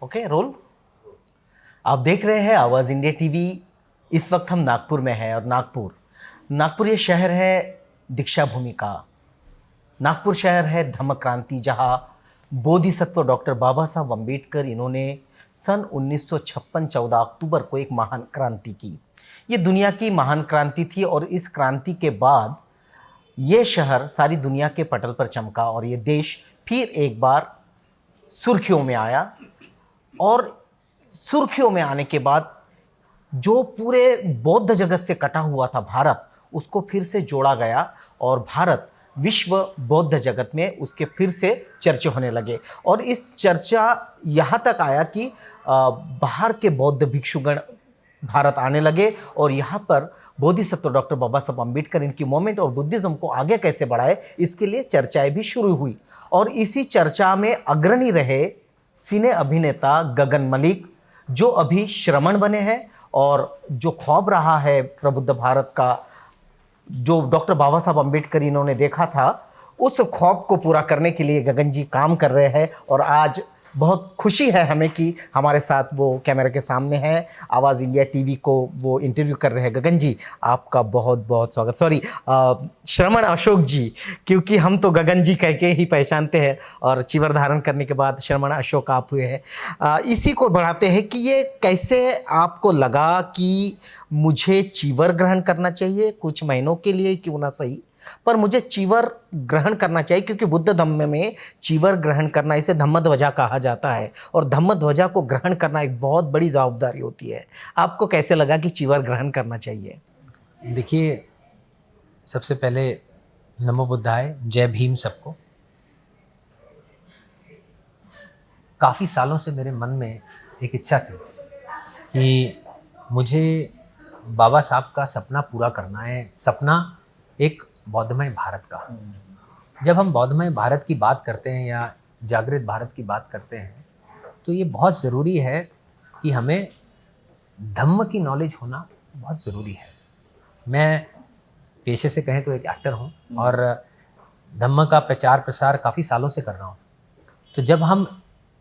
Okay role. आप देख रहे हैं आवाज़ इंडिया टीवी। इस वक्त हम नागपुर में हैं और नागपुर ये शहर है दीक्षा भूमि का। नागपुर शहर है धम्म क्रांति, जहाँ बोधिसत्व डॉक्टर बाबा साहब अम्बेडकर इन्होंने सन 1956 14 अक्टूबर को एक महान क्रांति की। ये दुनिया की महान क्रांति थी और इस क्रांति के बाद ये शहर सारी दुनिया के पटल पर चमका और ये देश फिर एक बार सुर्खियों में आया। और सुर्खियों में आने के बाद जो पूरे बौद्ध जगत से कटा हुआ था भारत, उसको फिर से जोड़ा गया और भारत विश्व बौद्ध जगत में उसके फिर से चर्चे होने लगे। और इस चर्चा यहाँ तक आया कि बाहर के बौद्ध भिक्षुगण भारत आने लगे और यहाँ पर बोधिसत्व डॉक्टर बाबा साहब अम्बेडकर इनकी मूवमेंट और बुद्धिज़्म को आगे कैसे बढ़ाए, इसके लिए चर्चाएं भी शुरू हुई। और इसी चर्चा में अग्रणी रहे सिने अभिनेता गगन मलिक, जो अभी श्रमण बने हैं और जो ख्वाब रहा है प्रबुद्ध भारत का, जो डॉक्टर बाबा साहब अम्बेडकर इन्होंने देखा था, उस ख्वाब को पूरा करने के लिए गगन जी काम कर रहे हैं। और आज बहुत खुशी है हमें कि हमारे साथ वो कैमरा के सामने हैं, आवाज़ इंडिया टीवी को वो इंटरव्यू कर रहे हैं। गगन जी, आपका बहुत बहुत स्वागत। सॉरी, श्रमण अशोक जी, क्योंकि हम तो गगन जी कह के ही पहचानते हैं और चिवर धारण करने के बाद श्रमण अशोक आप हुए हैं। इसी को बढ़ाते हैं कि ये कैसे आपको लगा कि मुझे चिवर ग्रहण करना चाहिए, कुछ महीनों के लिए क्यों ना सही, पर मुझे चीवर ग्रहण करना चाहिए, क्योंकि बुद्ध धम्म में चीवर ग्रहण करना, इसे धम्म ध्वजा कहा जाता है और धम्म ध्वजा को ग्रहण करना एक बहुत बड़ी जवाबदारी होती है। आपको कैसे लगा कि चीवर ग्रहण करना चाहिए? देखिए, सबसे पहले नमो बुद्धाय, जय भीम सबको। काफ़ी सालों से मेरे मन में एक इच्छा थी कि मुझे बाबा साहब का सपना पूरा करना है, सपना एक बौद्धमय भारत का। जब हम बौद्धमय भारत की बात करते हैं या जागृत भारत की बात करते हैं, तो ये बहुत ज़रूरी है कि हमें धम्म की नॉलेज होना बहुत ज़रूरी है। मैं पेशे से कहें तो एक एक्टर हूँ और धम्म का प्रचार प्रसार काफ़ी सालों से कर रहा हूँ। तो जब हम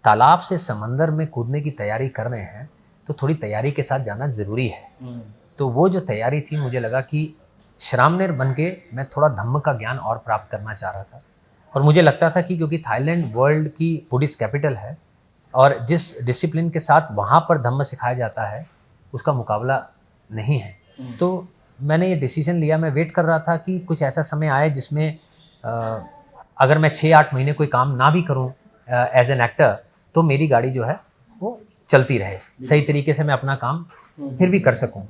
तालाब से समंदर में कूदने की तैयारी कर रहे हैं, तो थोड़ी तैयारी के साथ जाना ज़रूरी है। तो वो जो तैयारी थी, मुझे लगा कि श्रामणेर बन के मैं थोड़ा धम्म का ज्ञान और प्राप्त करना चाह रहा था। और मुझे लगता था कि क्योंकि थाईलैंड वर्ल्ड की बुद्धिस्ट कैपिटल है और जिस डिसिप्लिन के साथ वहाँ पर धम्म सिखाया जाता है, उसका मुकाबला नहीं है। तो मैंने ये डिसीजन लिया। मैं वेट कर रहा था कि कुछ ऐसा समय आए जिसमें अगर मैं 6-8 महीने कोई काम ना भी करूँ एज एन एक्टर, तो मेरी गाड़ी जो है वो चलती रहे, सही तरीके से मैं अपना काम फिर भी कर सकूँ।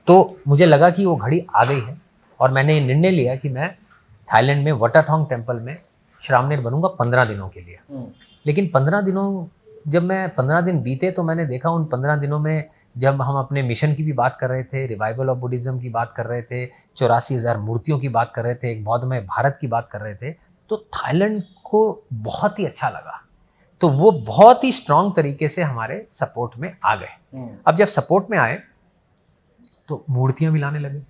तो मुझे लगा कि वो घड़ी आ गई है और मैंने ये निर्णय लिया कि मैं थाईलैंड में वटाथोंग टेम्पल में श्रामणेर बनूंगा 15 दिनों के लिए। लेकिन 15 दिन बीते तो मैंने देखा उन 15 दिनों में, जब हम अपने मिशन की भी बात कर रहे थे, रिवाइवल ऑफ बुद्धिज़्म की बात कर रहे थे, 84,000 मूर्तियों की बात कर रहे थे, एक बौद्धमय भारत की बात कर रहे थे, तो थाईलैंड को बहुत ही अच्छा लगा। तो वो बहुत ही स्ट्रांग तरीके से हमारे सपोर्ट में आ गए। अब जब सपोर्ट में आए तो मूर्तियां भी लाने लगे,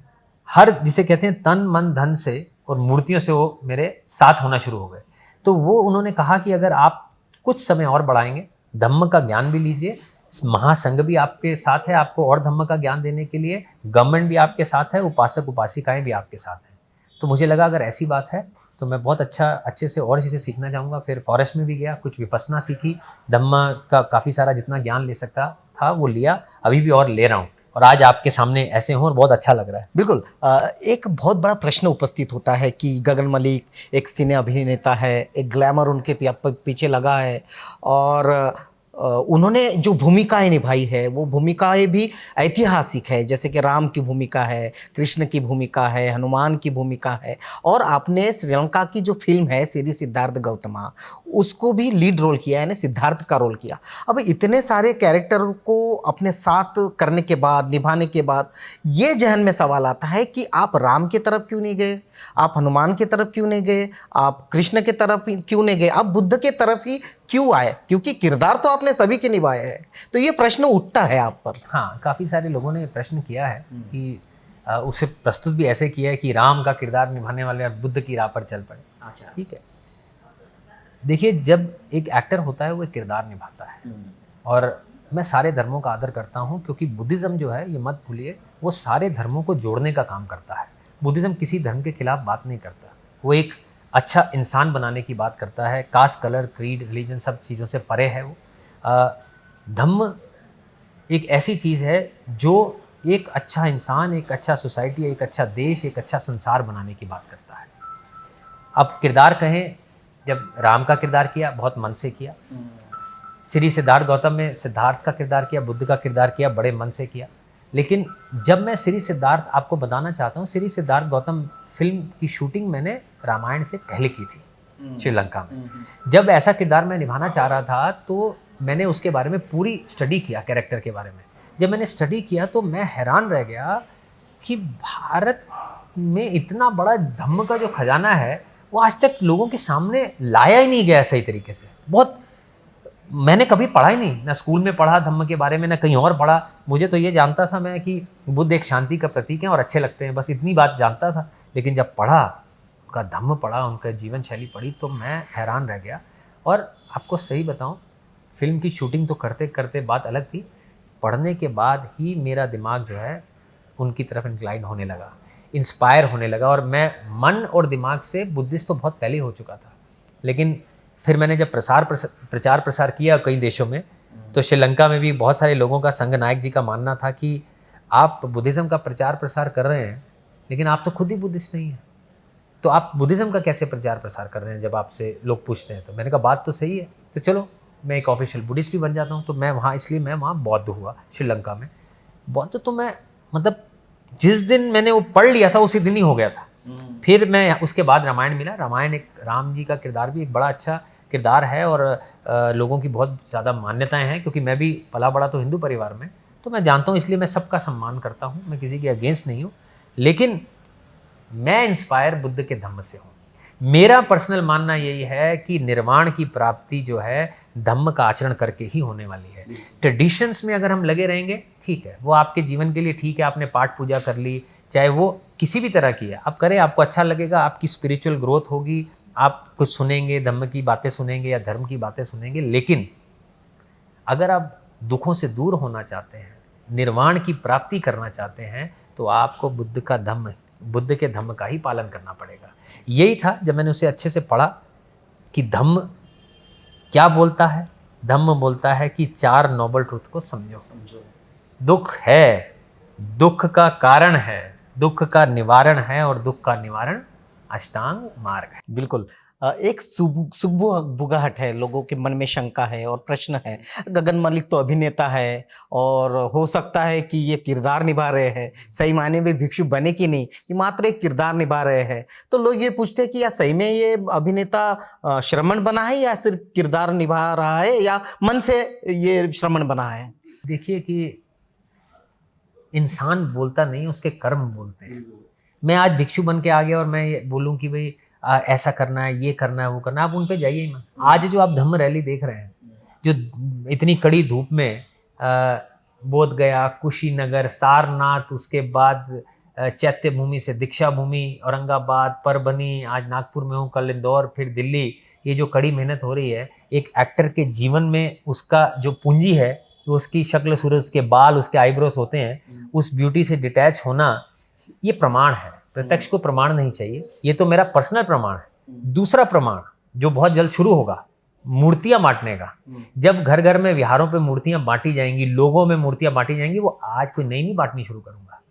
हर जिसे कहते हैं तन मन धन से और मूर्तियों से वो मेरे साथ होना शुरू हो गए। तो वो उन्होंने कहा कि अगर आप कुछ समय और बढ़ाएंगे, धम्म का ज्ञान भी लीजिए, महासंघ भी आपके साथ है आपको और धम्म का ज्ञान देने के लिए, गवर्नमेंट भी आपके साथ है, उपासक उपासिकाएं भी आपके साथ हैं। तो मुझे लगा अगर ऐसी बात है तो मैं बहुत अच्छे से और चीज़ें सीखना चाहूँगा। फिर फॉरेस्ट में भी गया, कुछ विपස්සना सीखी, धम्म का काफ़ी सारा जितना ज्ञान ले सकता था वो लिया, अभी भी और ले रहा हूँ और आज आपके सामने ऐसे हों और बहुत अच्छा लग रहा है। बिल्कुल। एक बहुत बड़ा प्रश्न उपस्थित होता है कि गगन मलिक एक सिने अभिनेता है, एक ग्लैमर उनके पीछे लगा है और उन्होंने जो भूमिकाएं निभाई है वो भूमिकाएं भी ऐतिहासिक है, जैसे कि राम की भूमिका है, कृष्ण की भूमिका है, हनुमान की भूमिका है। और आपने श्रीलंका की जो फिल्म है श्री सिद्धार्थ गौतमा, उसको भी लीड रोल किया, यानी सिद्धार्थ का रोल किया। अब इतने सारे कैरेक्टर को अपने साथ करने के बाद, निभाने के बाद, ये जहन में सवाल आता है कि आप राम की तरफ क्यों नहीं गए, आप हनुमान की तरफ क्यों नहीं गए, आप कृष्ण की तरफ क्यों नहीं गए, आप बुद्ध की तरफ ही क्यों आए? क्योंकि किरदार तो आपने सभी के निभाए हैं। तो ये प्रश्न उठता है आप पर। हाँ, काफ़ी सारे लोगों ने प्रश्न किया है कि उसे प्रस्तुत भी ऐसे किया है कि राम का किरदार निभाने वाले बुद्ध की राह पर चल पड़े। अच्छा, ठीक है। देखिए, जब एक एक्टर होता है वो एक किरदार निभाता है और मैं सारे धर्मों का आदर करता हूँ, क्योंकि बुद्धिज़्म जो है, ये मत भूलिए, वो सारे धर्मों को जोड़ने का काम करता है। बुद्धिज़्म किसी धर्म के खिलाफ बात नहीं करता, वो एक अच्छा इंसान बनाने की बात करता है। कास्ट, कलर, क्रीड, रिलीजन सब चीज़ों से परे है वो। धम्म एक ऐसी चीज़ है जो एक अच्छा इंसान, एक अच्छा सोसाइटी, एक अच्छा देश, एक अच्छा संसार बनाने की बात करता है। अब किरदार कहें, जब राम का किरदार किया बहुत मन से किया, श्री सिद्धार्थ गौतम में सिद्धार्थ का किरदार किया, बुद्ध का किरदार किया, बड़े मन से किया। लेकिन जब मैं श्री सिद्धार्थ, आपको बताना चाहता हूँ, श्री सिद्धार्थ गौतम फिल्म की शूटिंग मैंने रामायण से पहले की थी श्रीलंका में। जब ऐसा किरदार मैं निभाना चाह रहा था तो मैंने उसके बारे में पूरी स्टडी किया, कैरेक्टर के बारे में। जब मैंने स्टडी किया तो मैं हैरान रह गया कि भारत में इतना बड़ा धम्म का जो खजाना है वो आज तक लोगों के सामने लाया ही नहीं गया सही तरीके से। बहुत मैंने कभी पढ़ा ही नहीं, ना स्कूल में पढ़ा धम्म के बारे में, ना कहीं और पढ़ा। मुझे तो ये जानता था मैं कि बुद्ध एक शांति का प्रतीक है और अच्छे लगते हैं, बस इतनी बात जानता था। लेकिन जब पढ़ा, उनका धम्म पढ़ा, उनका जीवन शैली पढ़ी, तो मैं हैरान रह गया। और आपको सही बताऊं, फिल्म की शूटिंग तो करते करते बात अलग थी, पढ़ने के बाद ही मेरा दिमाग जो है उनकी तरफ इंक्लाइन होने लगा, इंस्पायर होने लगा। और मैं मन और दिमाग से बुद्धिस्ट तो बहुत पहले हो चुका था। लेकिन फिर मैंने जब प्रचार प्रसार किया कई देशों में, तो श्रीलंका में भी बहुत सारे लोगों का, संघ नायक जी का मानना था कि आप बुद्धिज़्म का प्रचार प्रसार कर रहे हैं, लेकिन आप तो खुद ही बुद्धिस्ट नहीं हैं, तो आप बुद्धिज़्म का कैसे प्रचार प्रसार कर रहे हैं जब आपसे लोग पूछते हैं। तो मैंने कहा बात तो सही है, तो चलो मैं एक ऑफिशियल बुद्धिस्ट भी बन जाता हूँ। तो मैं वहाँ, इसलिए मैं वहाँ बौद्ध हुआ श्रीलंका में। बौद्ध तो मैं, मतलब जिस दिन मैंने वो पढ़ लिया था उसी दिन ही हो गया था। फिर मैं उसके बाद रामायण मिला। रामायण एक, राम जी का किरदार भी एक बड़ा अच्छा किरदार है और लोगों की बहुत ज़्यादा मान्यताएं हैं, क्योंकि मैं भी पला बड़ा तो हिंदू परिवार में, तो मैं जानता हूँ, इसलिए मैं सबका सम्मान करता हूँ, मैं किसी के अगेंस्ट नहीं हूँ। लेकिन मैं इंस्पायर बुद्ध के धम्म से हूँ। मेरा पर्सनल मानना यही है कि निर्वाण की प्राप्ति जो है धम्म का आचरण करके ही होने वाली है। ट्रेडिशंस में अगर हम लगे रहेंगे, ठीक है, वो आपके जीवन के लिए ठीक है, आपने पाठ पूजा कर ली, चाहे वो किसी भी तरह की है, आप करें, आपको अच्छा लगेगा, आपकी स्पिरिचुअल ग्रोथ होगी, आप कुछ सुनेंगे, धम्म की बातें सुनेंगे या धर्म की बातें सुनेंगे। लेकिन अगर आप दुखों से दूर होना चाहते हैं, निर्वाण की प्राप्ति करना चाहते हैं, तो आपको बुद्ध के धम्म का ही पालन करना पड़ेगा। यही था जब मैंने उसे अच्छे से पढ़ा कि धम्म क्या बोलता है। धम्म बोलता है कि 4 नोबल ट्रुथ को समझो। दुख है, दुख का कारण है, दुख का निवारण है, और दुख का निवारण अष्टांग मार्ग है। बिल्कुल। एक सुगबुगाहट है, लोगों के मन में शंका है और प्रश्न है। गगन मलिक तो अभिनेता है और हो सकता है कि ये किरदार निभा रहे हैं, सही मायने में भिक्षु बने कि नहीं, कि मात्र एक किरदार निभा रहे हैं। तो लोग ये पूछते हैं कि या सही में ये अभिनेता श्रमण बना है या सिर्फ किरदार निभा रहा है, या मन से ये श्रमण बना है। देखिए कि इंसान बोलता नहीं, उसके कर्म बोलते हैं। मैं आज भिक्षु बन के आ गया और मैं ये बोलूं कि भाई ऐसा करना है, ये करना है, वो करना है, आप उन पे जाइए ही मत। आज जो आप धम्म रैली देख रहे हैं, जो इतनी कड़ी धूप में बोध गया, कुशीनगर, सारनाथ, उसके बाद चैत्य भूमि से दीक्षा भूमि, औरंगाबाद, परभनी, आज नागपुर में हूँ, कल इंदौर, फिर दिल्ली, ये जो कड़ी मेहनत हो रही है, एक एक्टर के जीवन में उसका जो पूंजी है, तो उसकी शक्ल सूरत, उसके बाल, उसके आईब्रोज होते हैं, उस ब्यूटी से डिटैच होना, ये प्रमाण है। प्रत्यक्ष को प्रमाण नहीं चाहिए, ये तो मेरा पर्सनल प्रमाण है। दूसरा प्रमाण जो बहुत जल्द शुरू होगा, मूर्तियां बांटने का। जब घर घर में, विहारों पे मूर्तियां बांटी जाएंगी, लोगों में मूर्तियां बांटी जाएंगी, वो आज कोई नई नहीं बांटनी शुरू करूंगा,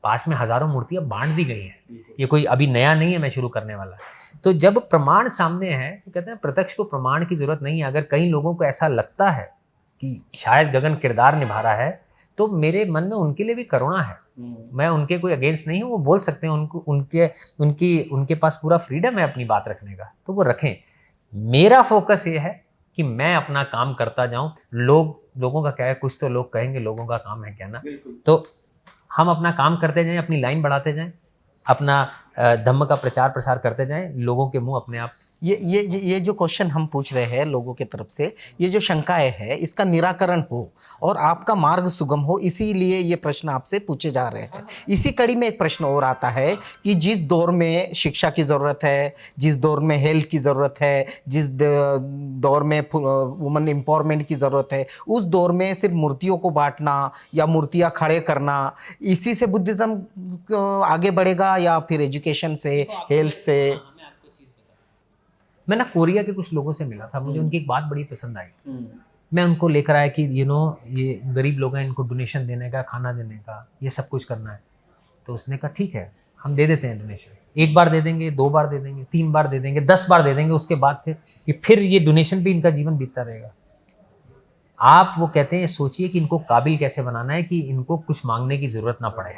पास में हजारों मूर्तियां बांट दी गई हैं, ये कोई अभी नया नहीं है मैं शुरू करने वाला। तो जब प्रमाण सामने है, तो कहते हैं प्रत्यक्ष को प्रमाण की जरूरत नहीं है। अगर कई लोगों को ऐसा लगता है कि शायद गगन किरदार निभा रहा है, तो मेरे मन में उनके लिए भी करुणा है। मैं उनके कोई अगेंस्ट नहीं हूँ, वो बोल सकते हैं, उनके पास पूरा फ्रीडम है अपनी बात रखने का, तो वो रखें। मेरा फोकस ये है कि मैं अपना काम करता जाऊं। लोगों का क्या है, कुछ तो लोग कहेंगे, लोगों का काम है कहना, तो हम अपना काम करते जाएं, अपनी लाइन बढ़ाते जाएं, अपना धम्म का प्रचार प्रसार करते जाएं, लोगों के मुंह अपने आप ये जो क्वेश्चन हम पूछ रहे हैं लोगों की तरफ से, ये जो शंकाएं है इसका निराकरण हो और आपका मार्ग सुगम हो, इसीलिए ये प्रश्न आपसे पूछे जा रहे हैं। इसी कड़ी में एक प्रश्न और आता है कि जिस दौर में शिक्षा की ज़रूरत है, जिस दौर में हेल्थ की ज़रूरत है, जिस दौर में वुमन एम्पावरमेंट की ज़रूरत है, उस दौर में सिर्फ मूर्तियों को बांटना या मूर्तियाँ खड़े करना, इसी से बुद्धिज़्म आगे बढ़ेगा या फिर एजुकेशन से, हेल्थ से? मैं ना कोरिया के कुछ लोगों से मिला था, मुझे उनकी एक बात बड़ी पसंद आई। मैं उनको लेकर आया कि ये गरीब लोग हैं, इनको डोनेशन देने का, खाना देने का, ये सब कुछ करना है। तो उसने कहा ठीक है, हम दे देते हैं डोनेशन। 1 बार दे देंगे, 2 बार दे देंगे, 3 बार दे देंगे, 10 बार दे देंगे, उसके बाद फिर ये डोनेशन पे इनका जीवन बीतता रहेगा। आप वो कहते हैं सोचिए कि इनको काबिल कैसे बनाना है कि इनको कुछ मांगने की जरूरत ना पड़े।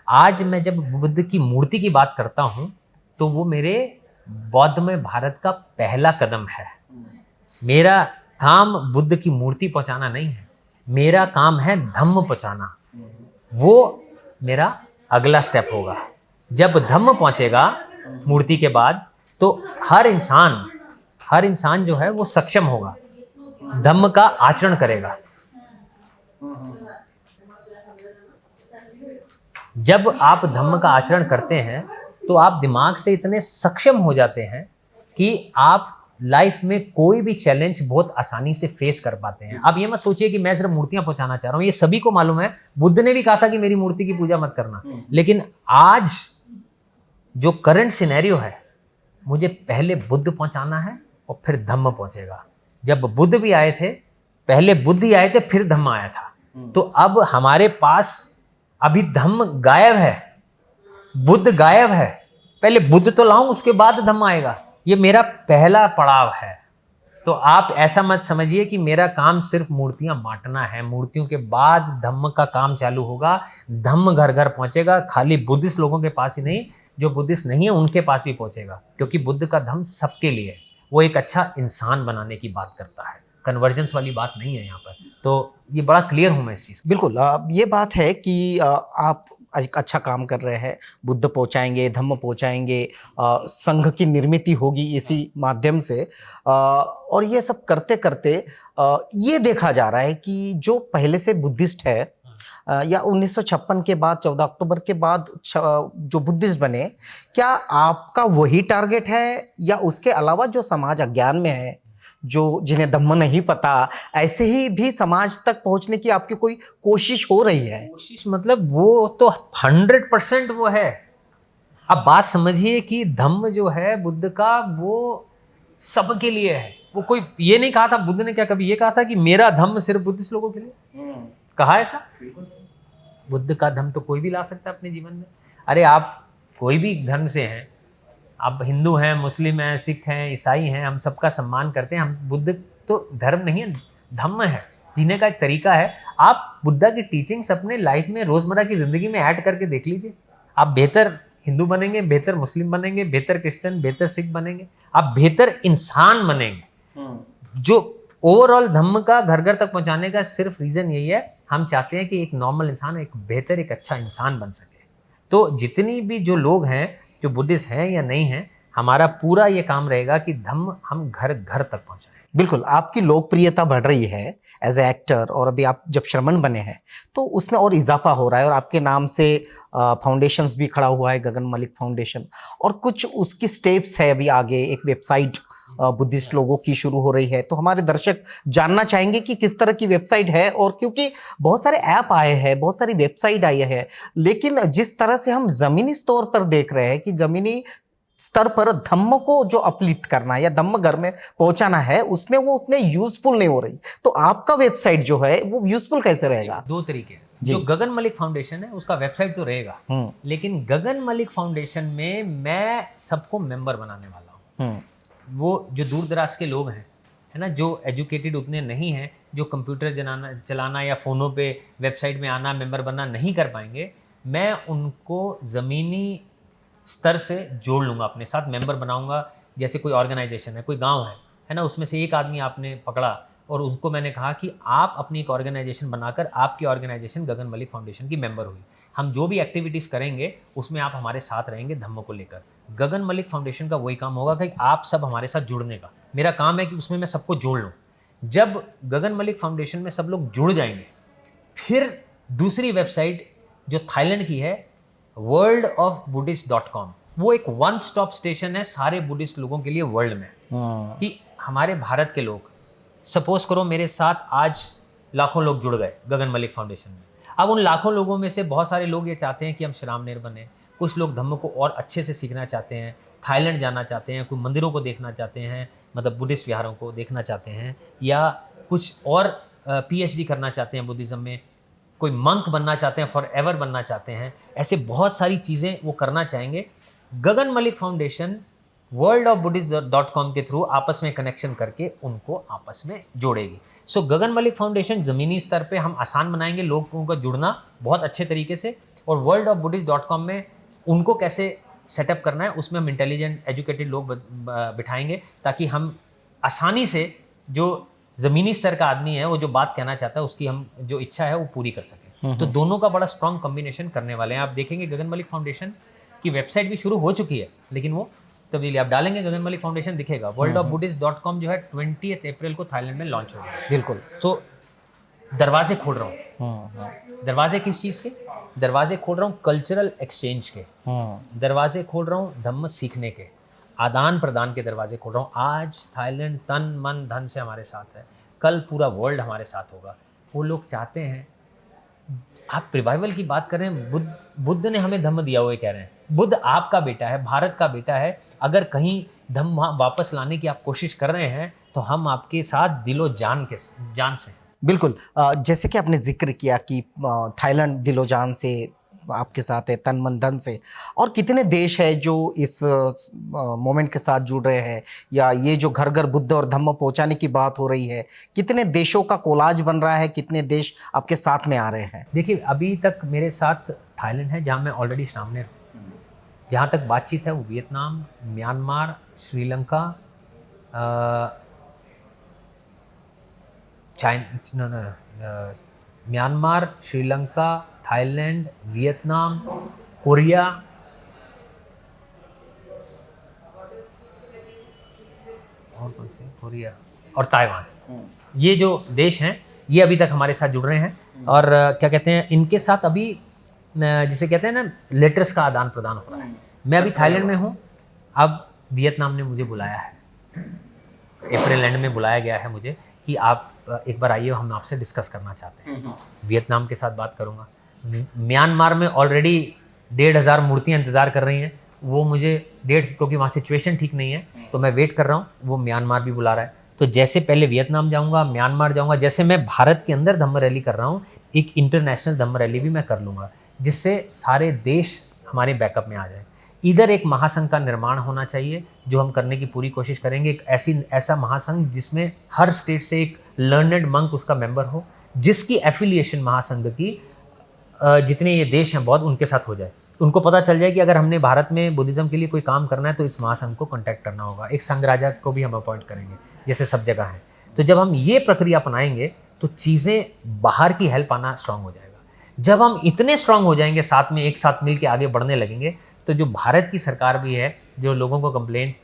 आज मैं जब बुद्ध की मूर्ति की बात करता हूं तो वो मेरे बौद्ध में भारत का पहला कदम है। मेरा काम बुद्ध की मूर्ति पहुंचाना नहीं है, मेरा काम है धम्म पहुंचाना। वो मेरा अगला स्टेप होगा। जब धम्म पहुंचेगा मूर्ति के बाद तो हर इंसान जो है वो सक्षम होगा, धम्म का आचरण करेगा। जब आप धम्म का आचरण करते हैं तो आप दिमाग से इतने सक्षम हो जाते हैं कि आप लाइफ में कोई भी चैलेंज बहुत आसानी से फेस कर पाते हैं। आप ये मत सोचिए कि मैं सिर्फ मूर्तियां पहुंचाना चाह रहा हूं, ये सभी को मालूम है। बुद्ध ने भी कहा था कि मेरी मूर्ति की पूजा मत करना, लेकिन आज जो करंट सिनेरियो है, मुझे पहले बुद्ध पहुंचाना है और फिर धम्म पहुंचेगा। जब बुद्ध भी आए थे, पहले बुद्ध ही आए थे, फिर धम्म आया था। तो अब हमारे पास अभी धम्म गायब है, बुद्ध गायब है। पहले बुद्ध तो लाऊं, उसके बाद धम्म आएगा। ये मेरा पहला पड़ाव है। तो आप ऐसा मत समझिए कि मेरा काम सिर्फ मूर्तियां बांटना है। मूर्तियों के बाद धम्म का काम चालू होगा, धम्म घर घर पहुंचेगा। खाली बुद्धिस्ट लोगों के पास ही नहीं, जो बुद्धिस्ट नहीं है उनके पास भी पहुंचेगा, क्योंकि बुद्ध का धम्म सबके लिए है। वो एक अच्छा इंसान बनाने की बात करता है, कन्वर्जेंस वाली बात नहीं है यहाँ पर। तो ये बड़ा क्लियर हूँ मैं इस चीज़। बिल्कुल, ये बात है कि आप एक अच्छा काम कर रहे हैं, बुद्ध पहुंचाएंगे, धम्म पहुंचाएंगे, संघ की निर्मित होगी इसी माध्यम से, और ये सब करते करते ये देखा जा रहा है कि जो पहले से बुद्धिस्ट है या 1956 के बाद 14 अक्टूबर के बाद जो बुद्धिस्ट बने, क्या आपका वही टारगेट है या उसके अलावा जो समाज अज्ञान में है, जो जिन्हें धम्म नहीं पता, ऐसे ही भी समाज तक पहुंचने की आपकी कोई कोशिश हो रही है? कोशिश मतलब वो तो 100% वो है। अब बात समझिए कि धम्म जो है बुद्ध का, वो सबके लिए है। वो कोई ये नहीं कहा था, बुद्ध ने क्या कभी ये कहा था कि मेरा धम्म सिर्फ बुद्धिस्ट लोगों के लिए? कहा ऐसा? बुद्ध का धम्म तो कोई भी ला सकता है अपने जीवन में। अरे आप कोई भी धर्म से हैं, आप हिंदू हैं, मुस्लिम हैं, सिख हैं, ईसाई हैं, हम सबका सम्मान करते हैं। हम बुद्ध तो धर्म नहीं है, धम्म है, जीने का एक तरीका है। आप बुद्धा की टीचिंग्स अपने लाइफ में रोजमर्रा की जिंदगी में ऐड करके देख लीजिए। आप बेहतर हिंदू बनेंगे, बेहतर मुस्लिम बनेंगे, बेहतर क्रिश्चियन, बेहतर सिख बनेंगे, आप बेहतर इंसान बनेंगे। जो ओवरऑल धम्म का घर घर तक पहुंचाने का सिर्फ रीजन यही है, हम चाहते हैं कि एक नॉर्मल इंसान एक बेहतर, एक अच्छा इंसान बन सके। तो जितनी भी जो लोग हैं, जो बुद्धिस्ट हैं या नहीं हैं, हमारा पूरा ये काम रहेगा कि धम्म हम घर घर तक पहुंचाएं। बिल्कुल, आपकी लोकप्रियता बढ़ रही है एज ए एक्टर, और अभी आप जब श्रमण बने हैं तो उसमें और इजाफा हो रहा है, और आपके नाम से फाउंडेशंस भी खड़ा हुआ है, गगन मलिक फाउंडेशन, और कुछ उसकी स्टेप्स है अभी आगे। एक वेबसाइट बुद्धिस्ट लोगों की शुरू हो रही है, तो हमारे दर्शक जानना चाहेंगे कि किस तरह की वेबसाइट है। और क्योंकि बहुत सारे ऐप आए हैं, बहुत सारी वेबसाइट आई है, लेकिन जिस तरह से हम जमीनी स्तर पर देख रहे हैं कि जमीनी स्तर पर धम्म को जो अपलिफ्ट करना है या धम्म घर में पहुंचाना है, उसमें वो उतने यूजफुल नहीं हो रही। तो आपका वेबसाइट जो है वो यूजफुल कैसे रहेगा? 2 तरीके हैं। जो गगन मलिक फाउंडेशन है उसका वेबसाइट तो रहेगा, लेकिन गगन मलिक फाउंडेशन में मैं सबको मेंबर बनाने वाला हूँ। वो जो दूर दराज के लोग हैं, है ना, जो एजुकेटेड उतने नहीं हैं, जो कंप्यूटर चलाना या फ़ोनों पे वेबसाइट में आना, मेंबर बनना नहीं कर पाएंगे, मैं उनको ज़मीनी स्तर से जोड़ लूँगा, अपने साथ मेंबर बनाऊँगा। जैसे कोई ऑर्गेनाइजेशन है, कोई गांव है ना, उसमें से एक आदमी आपने पकड़ा और उसको मैंने कहा कि आप अपनी एक ऑर्गेनाइजेशन बनाकर, आपकी ऑर्गेनाइजेशन गगन मलिक फाउंडेशन की मेंबर हुई। हम जो भी एक्टिविटीज़ करेंगे उसमें आप हमारे साथ रहेंगे धम्म को लेकर। गगन मलिक फाउंडेशन का वही काम होगा कि आप सब हमारे साथ जुड़ने का। मेरा काम है कि उसमें मैं सबको जोड़ लूँ। जब गगन मलिक फाउंडेशन में सब लोग जुड़ जाएंगे, फिर दूसरी वेबसाइट जो थाईलैंड की है worldofbuddhist.com, वो एक वन स्टॉप स्टेशन है सारे बुद्धिस्ट लोगों के लिए वर्ल्ड में। कि हमारे भारत के लोग, सपोज करो मेरे साथ आज लाखों लोग जुड़ गए गगन मलिक फाउंडेशन में। अब उन लाखों लोगों में से बहुत सारे लोग ये चाहते हैं कि हम श्रीरामनेर बने, कुछ लोग धम्म को और अच्छे से सीखना चाहते हैं, थाईलैंड जाना चाहते हैं, कोई मंदिरों को देखना चाहते हैं, मतलब बुद्धिस्ट विहारों को देखना चाहते हैं, या कुछ और पीएचडी करना चाहते हैं बुद्धिज़्म में, कोई मंक बनना चाहते हैं, फॉर एवर बनना चाहते हैं। ऐसे बहुत सारी चीज़ें वो करना चाहेंगे। गगन मलिक फाउंडेशन worldofbuddhist.com के थ्रू आपस में कनेक्शन करके उनको आपस में जोड़ेगी। सो गगन मलिक फाउंडेशन ज़मीनी स्तर पे हम आसान बनाएंगे लोगों का जुड़ना बहुत अच्छे तरीके से, और worldofbuddhist.com में उनको कैसे सेटअप करना है उसमें हम इंटेलिजेंट एजुकेटेड लोग बिठाएंगे, ताकि हम आसानी से जो ज़मीनी स्तर का आदमी है वो जो बात कहना चाहता है उसकी हम जो इच्छा है वो पूरी कर सकें। तो दोनों का बड़ा स्ट्रॉन्ग कॉम्बिनेशन करने वाले हैं। आप देखेंगे गगन मलिक फाउंडेशन की वेबसाइट भी शुरू हो चुकी है, लेकिन वो तब्दीली आप डालेंगे गगन मलिक फाउंडेशन दिखेगा। worldofbuddhist.com जो है 20 अप्रैल को थाईलैंड में लॉन्च होगा। बिल्कुल। तो दरवाजे खोल रहा हूँ। दरवाजे किस चीज़ के? दरवाजे खोल रहा हूँ कल्चरल एक्सचेंज के, दरवाजे खोल रहा हूँ धम्म सीखने के, आदान प्रदान के दरवाजे खोल रहा हूँ। आज थाईलैंड तन मन धन से हमारे साथ है, कल पूरा वर्ल्ड हमारे साथ होगा। वो लोग चाहते हैं, आप रिवाइवल की बात कर रहे हैं, बुद्ध ने हमें धम्म दिया हुआ कह रहे हैं। बुद्ध आपका बेटा है, भारत का बेटा है। अगर कहीं धम्म वापस लाने की आप कोशिश कर रहे हैं तो हम आपके साथ दिलो जान से। बिल्कुल। जैसे कि आपने जिक्र किया कि थाईलैंड दिलो जान से आपके साथ है, तन मन धन से, और कितने देश है जो इस मोमेंट के साथ जुड़ रहे हैं, या ये जो घर घर बुद्ध और धम्म पहुंचाने की बात हो रही है, कितने देशों का कोलाज बन रहा है, कितने देश आपके साथ में आ रहे हैं? देखिए, अभी तक मेरे साथ थाईलैंड है जहाँ मैं ऑलरेडी श्रीरामनेर हूँ। जहाँ तक बातचीत है वो Vietnam, Myanmar, Sri Lanka, Myanmar, Sri Lanka, Thailand, Vietnam, Korea, और कौन से, कोरिया और ताइवान, ये जो देश हैं ये अभी तक हमारे साथ जुड़ रहे हैं। और क्या कहते हैं, इनके साथ अभी जिसे कहते हैं ना लेटर्स का आदान प्रदान हो रहा है। मैं अभी थाईलैंड में हूँ, अब वियतनाम ने मुझे बुलाया है, अप्रैल एंड में बुलाया गया है मुझे कि आप एक बार आइए, हम आपसे डिस्कस करना चाहते हैं। वियतनाम के साथ बात करूँगा। म्यांमार में ऑलरेडी 1,500 मूर्तियाँ इंतज़ार कर रही हैं, वो मुझे क्योंकि वहाँ सिचुएशन ठीक नहीं है तो मैं वेट कर रहा हूँ, वो म्यांमार भी बुला रहा है। तो जैसे पहले वियतनाम जाऊँगा, म्यांमार जाऊँगा, जैसे मैं भारत के अंदर धम्म रैली कर रहा हूँ, एक इंटरनेशनल धम्म रैली भी मैं कर लूँगा, जिससे सारे देश हमारे बैकअप में आ जाए। इधर एक महासंघ का निर्माण होना चाहिए जो हम करने की पूरी कोशिश करेंगे। एक ऐसा महासंघ जिसमें हर स्टेट से एक लर्नड मंक उसका मेंबर हो, जिसकी एफिलिएशन महासंघ की जितने ये देश हैं बहुत उनके साथ हो जाए। उनको पता चल जाए कि अगर हमने भारत में बुद्धिज़्म के लिए कोई काम करना है तो इस महासंघ को कॉन्टैक्ट करना होगा। एक संघ राजा को भी हम अपॉइंट करेंगे जैसे सब जगह है। तो जब हम ये प्रक्रिया अपनाएंगे तो चीज़ें बाहर की हेल्प आना स्ट्रांग हो जाएगा। जब हम इतने स्ट्रांग हो जाएंगे, साथ में एक साथ मिल के आगे बढ़ने लगेंगे, तो जो भारत की सरकार भी है, जो लोगों को कंप्लेंट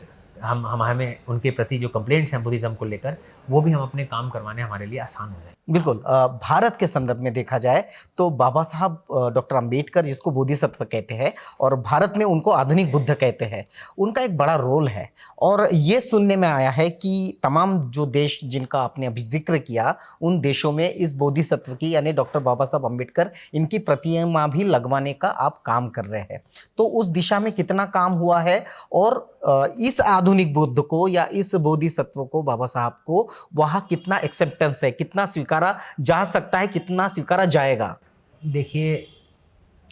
हमें उनके प्रति जो कंप्लेंट्स हैं बुद्धिज़्म को लेकर, वो भी हम अपने काम करवाने हमारे लिए आसान हो जाए। बिल्कुल। भारत के संदर्भ में देखा जाए तो बाबा साहब डॉक्टर अंबेडकर, जिसको बोधिसत्व कहते हैं और भारत में उनको आधुनिक बुद्ध कहते हैं, उनका एक बड़ा रोल है। और ये सुनने में आया है कि तमाम जो देश जिनका आपने अभी जिक्र किया, उन देशों में इस बोधिसत्व की यानी डॉक्टर बाबा साहब अंबेडकर इनकी प्रतिमा भी लगवाने का आप काम कर रहे हैं। तो उस दिशा में कितना काम हुआ है, और इस आधुनिक बुद्ध को या इस बोधिसत्व को, बाबा साहब को, वहाँ कितना एक्सेप्टेंस है, कितना स्वीकारा जा सकता है, कितना स्वीकारा जाएगा? देखिए,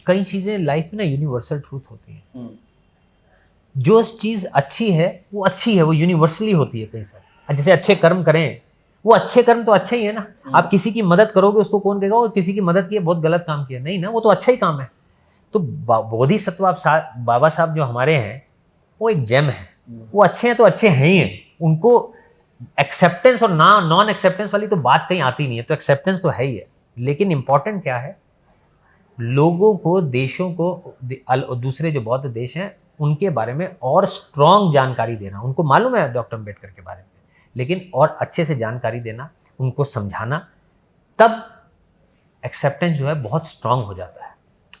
कई चीज़ें लाइफ में ना यूनिवर्सल ट्रूथ होती हैं। जो चीज़ अच्छी है वो अच्छी है, वो यूनिवर्सली होती है कहीं से। जैसे अच्छे कर्म करें, वो अच्छे कर्म तो अच्छे ही है ना। आप किसी की मदद करोगे, उसको कौन कहेगा वो किसी की मदद की बहुत गलत काम किया? नहीं ना, वो तो अच्छा ही काम है। तो बोधिसत्व बाबा साहब जो हमारे हैं वो एक जेम है। वो अच्छे हैं तो अच्छे हैं ही हैं। उनको एक्सेप्टेंस और नॉन एक्सेप्टेंस वाली तो बात कहीं आती नहीं है, तो एक्सेप्टेंस तो है ही है। लेकिन इंपॉर्टेंट क्या है, लोगों को, देशों को, दूसरे जो बौद्ध देश हैं उनके बारे में और स्ट्रॉन्ग जानकारी देना। उनको मालूम है डॉक्टर अम्बेडकर के बारे में, लेकिन और अच्छे से जानकारी देना, उनको समझाना, तब एक्सेप्टेंस जो है बहुत स्ट्रांग हो जाता है।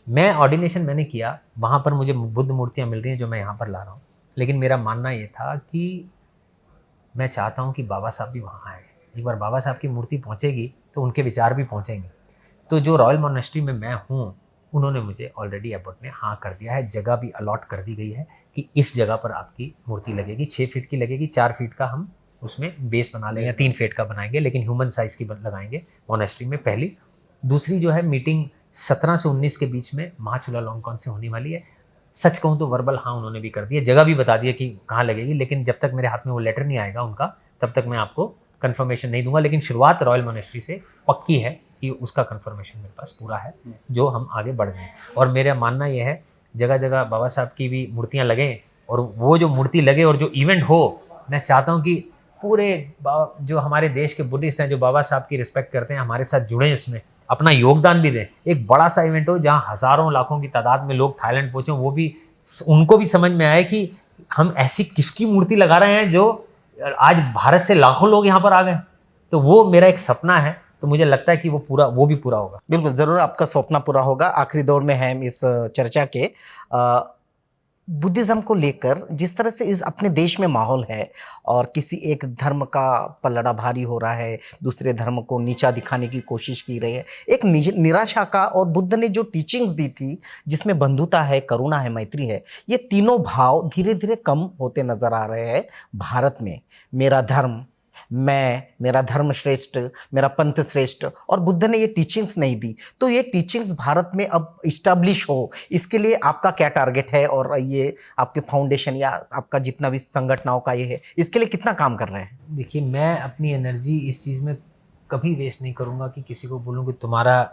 मैं ऑर्डिनेशन मैंने किया, वहाँ पर मुझे बुद्ध मूर्तियाँ मिल रही हैं जो मैं यहाँ पर ला रहा हूँ, लेकिन मेरा मानना ये था कि मैं चाहता हूँ कि बाबा साहब भी वहाँ आए। एक बार बाबा साहब की मूर्ति पहुँचेगी तो उनके विचार भी पहुँचेंगे। तो जो रॉयल मोनेस्ट्री में मैं हूँ, उन्होंने मुझे ऑलरेडी एयरपोर्ट ने हाँ कर दिया है, जगह भी अलॉट कर दी गई है कि इस जगह पर आपकी मूर्ति लगेगी। 6 फीट की लगेगी, 4 फीट का हम उसमें बेस बना लेंगे, 3 फीट का बनाएंगे, लेकिन ह्यूमन साइज़ की लगाएंगे मोनेस्ट्री में, पहली। दूसरी जो है मीटिंग 17 से 19 के बीच में महाचुलालोंगकॉन से होने वाली है। सच कहूँ तो वर्बल हाँ उन्होंने भी कर दिया, जगह भी बता दिया कि कहाँ लगेगी, लेकिन जब तक मेरे हाथ में वो लेटर नहीं आएगा उनका, तब तक मैं आपको कंफर्मेशन नहीं दूंगा। लेकिन शुरुआत रॉयल मोनेस्ट्री से पक्की है कि उसका कंफर्मेशन मेरे पास पूरा है, जो हम आगे बढ़ गए। और मेरा मानना यह है जगह जगह बाबा साहब की भी मूर्तियाँ लगें, और वो जो मूर्ति लगे और जो इवेंट हो, मैं चाहता हूँ कि पूरे जो हमारे देश के बुद्धिस्ट हैं, जो बाबा साहब की रिस्पेक्ट करते हैं, हमारे साथ जुड़े, इसमें अपना योगदान भी दें। एक बड़ा सा इवेंट हो जहाँ हज़ारों लाखों की तादाद में लोग थाईलैंड पहुँचे, वो भी उनको भी समझ में आए कि हम ऐसी किसकी मूर्ति लगा रहे हैं जो आज भारत से लाखों लोग यहाँ पर आ गए। तो वो मेरा एक सपना है, तो मुझे लगता है कि वो भी पूरा होगा। बिल्कुल, ज़रूर आपका सपना पूरा होगा। आखिरी दौर में है हम इस चर्चा के। बुद्धिज़्म को लेकर जिस तरह से इस अपने देश में माहौल है और किसी एक धर्म का पलड़ा भारी हो रहा है, दूसरे धर्म को नीचा दिखाने की कोशिश की रही है, एक निराशा का, और बुद्ध ने जो टीचिंग्स दी थी जिसमें बंधुता है, करुणा है, मैत्री है, ये तीनों भाव धीरे धीरे कम होते नज़र आ रहे हैं भारत में। मेरा धर्म, मेरा धर्म श्रेष्ठ, मेरा पंथ श्रेष्ठ, और बुद्ध ने ये टीचिंग्स नहीं दी। तो ये टीचिंग्स भारत में अब इस्टेब्लिश हो, इसके लिए आपका क्या टारगेट है, और ये आपके फाउंडेशन या आपका जितना भी संगठनों का ये है, इसके लिए कितना काम कर रहे हैं? देखिए, मैं अपनी एनर्जी इस चीज़ में कभी वेस्ट नहीं करूँगा कि किसी को बोलूँ कि तुम्हारा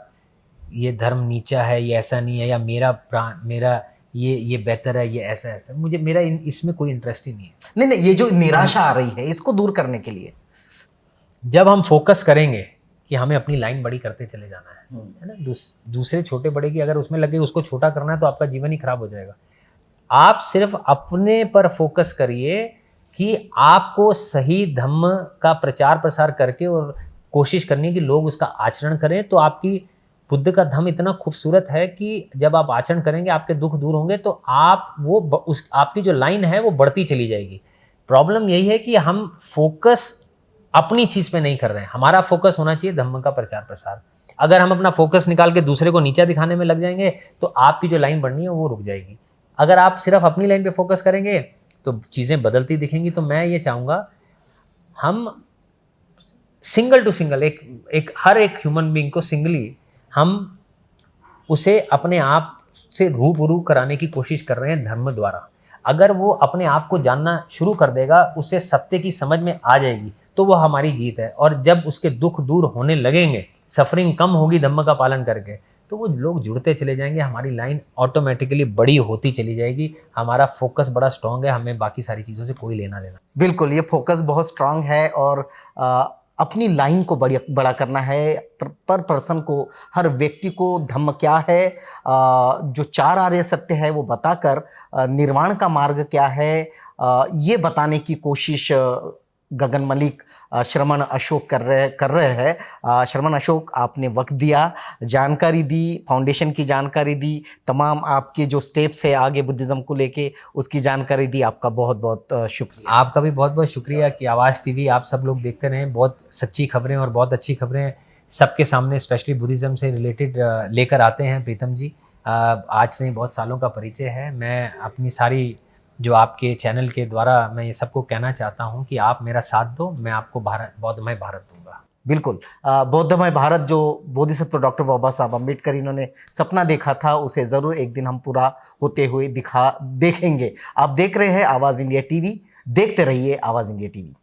ये धर्म नीचा है, ये ऐसा नहीं है, या मेरा ये बेहतर है, ये ऐसा। मेरा इसमें कोई इंटरेस्ट ही नहीं है। नहीं, ये जो निराशा आ रही है, इसको दूर करने के लिए जब हम फोकस करेंगे कि हमें अपनी लाइन बड़ी करते चले जाना है ना, दूसरे छोटे बड़े की अगर उसमें लगे उसको छोटा करना है, तो आपका जीवन ही खराब हो जाएगा। आप सिर्फ अपने पर फोकस करिए कि आपको सही धम्म का प्रचार प्रसार करके और कोशिश करनी है कि लोग उसका आचरण करें। तो आपकी बुद्ध का धम्म इतना खूबसूरत है कि जब आप आचरण करेंगे, आपके दुख दूर होंगे, तो आपकी जो लाइन है वो बढ़ती चली जाएगी। प्रॉब्लम यही है कि हम फोकस अपनी चीज़ पे नहीं कर रहे हैं। हमारा फोकस होना चाहिए धम्म का प्रचार प्रसार। अगर हम अपना फोकस निकाल के दूसरे को नीचा दिखाने में लग जाएंगे, तो आपकी जो लाइन बढ़नी है वो रुक जाएगी। अगर आप सिर्फ अपनी लाइन पे फोकस करेंगे तो चीज़ें बदलती दिखेंगी। तो मैं ये चाहूँगा हम सिंगल टू सिंगल, हर एक ह्यूमन बीइंग को सिंगली हम उसे अपने आप से रूबरू कराने की कोशिश कर रहे हैं धर्म द्वारा। अगर वो अपने आप को जानना शुरू कर देगा, उसे सत्य की समझ में आ जाएगी, तो वो हमारी जीत है। और जब उसके दुख दूर होने लगेंगे, सफरिंग कम होगी धम्म का पालन करके, तो वो लोग जुड़ते चले जाएंगे, हमारी लाइन ऑटोमेटिकली बड़ी होती चली जाएगी। हमारा फोकस बड़ा स्ट्रांग है, हमें बाकी सारी चीज़ों से कोई लेना देना। बिल्कुल, ये फोकस बहुत स्ट्रांग है, और अपनी लाइन को बड़ा करना है। पर पर्सन को, हर व्यक्ति को धम्म क्या है, जो 4 आर्य सत्य है वो बताकर निर्वाण का मार्ग क्या है, ये बताने की कोशिश गगन मलिक, श्रमण अशोक कर रहे हैं। श्रमण अशोक, आपने वक्त दिया, जानकारी दी, फाउंडेशन की जानकारी दी, तमाम आपके जो स्टेप्स है आगे बुद्धिज़्म को लेके उसकी जानकारी दी। आपका बहुत बहुत शुक्रिया। आपका भी बहुत बहुत शुक्रिया कि आवाज़ टीवी आप सब लोग देखते रहें। बहुत सच्ची खबरें और बहुत अच्छी खबरें सबके सामने, स्पेशली बुद्धिज़्म से रिलेटेड लेकर आते हैं प्रीतम जी। आज से बहुत सालों का परिचय है। मैं अपनी सारी जो आपके चैनल के द्वारा मैं ये सबको कहना चाहता हूँ कि आप मेरा साथ दो, मैं आपको बौद्धमय भारत दूंगा। बिल्कुल, बौद्धमय भारत जो बोधिसत्व डॉक्टर बाबा साहब अम्बेडकर इन्होंने सपना देखा था, उसे ज़रूर एक दिन हम पूरा होते हुए देखेंगे। आप देख रहे हैं आवाज़ इंडिया टीवी, देखते रहिए आवाज़ इंडिया टीवी।